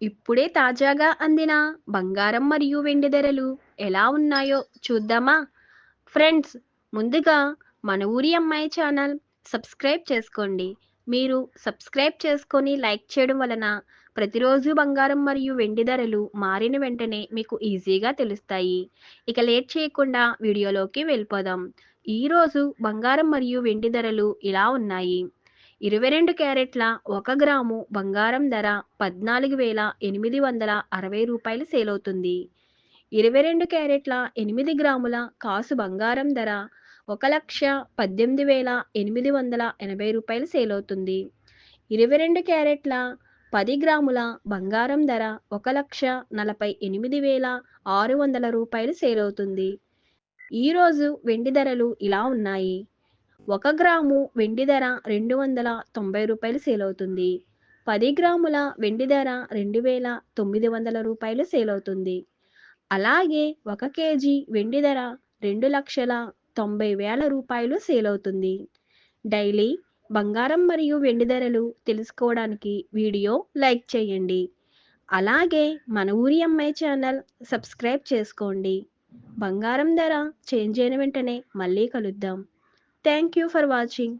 ఇప్పుడే తాజాగా అందిన బంగారం మరియు వెండి ధరలు ఎలా ఉన్నాయో చూద్దామా ఫ్రెండ్స్? ముందుగా మన ఊరి అమ్మాయి ఛానల్ సబ్స్క్రైబ్ చేసుకోండి. మీరు సబ్స్క్రైబ్ చేసుకొని లైక్ చేయడం వలన ప్రతిరోజు బంగారం మరియు వెండి ధరలు మారిన వెంటనే మీకు ఈజీగా తెలుస్తాయి. ఇక లేట్ చేయకుండా వీడియోలోకి వెళ్ళిపోదాం. ఈరోజు బంగారం మరియు వెండి ధరలు ఇలా ఉన్నాయి. 22 క్యారెట్ల 1 గ్రాము బంగారం ధర 14,860 రూపాయలు సేలవుతుంది. 22 క్యారెట్ల 8 గ్రాముల కాసు బంగారం ధర 1,18,880 రూపాయలు సేలవుతుంది. 22 క్యారెట్ల 10 గ్రాముల బంగారం ధర 1,48,600 రూపాయలు సేలవుతుంది. ఈరోజు వెండి ధరలు ఇలా ఉన్నాయి. 1 గ్రాము వెండి ధర 290 రూపాయలు సేలవుతుంది. 10 గ్రాముల వెండి ధర 2,900 రూపాయలు సేలవుతుంది. అలాగే 1 కేజీ వెండి ధర 2,90,000 రూపాయలు సేలవుతుంది. డైలీ బంగారం మరియు వెండి ధరలు తెలుసుకోవడానికి వీడియో లైక్ చేయండి. అలాగే మన ఊరి అమ్మాయి ఛానల్ సబ్స్క్రైబ్ చేసుకోండి. బంగారం ధర చేంజ్ అయిన వెంటనే మళ్ళీ కలుద్దాం. Thank you for watching.